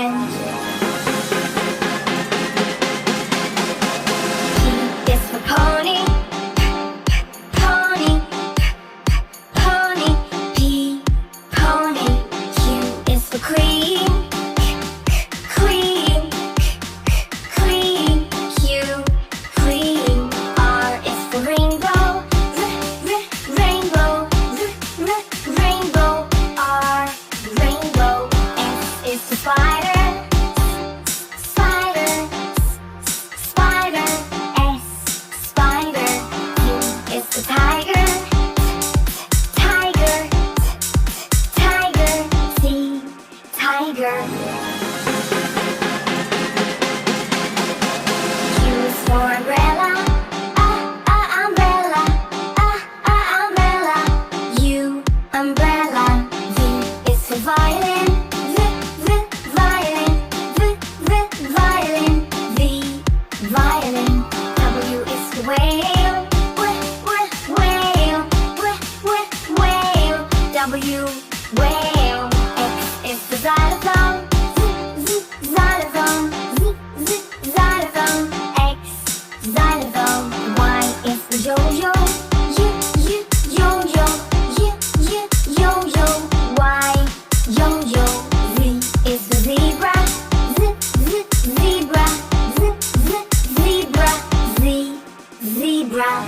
friend. P is for pony. Pony. Pony. P. Pony. Q is for queen. Queen. Queen. Q. Queen. R is for rainbow. Rainbow. Rainbow. R. Rainbow. S is for spider. Spider. Spider. S. Spider. T is for tiger. Tiger. Tiger. T. Tiger. U is for umbrella. Umbrella. Umbrella. U. Umbrella. V is for violin. Violin. Violin. V. Violin. W is for whale. Whale. Whale. W. Whale.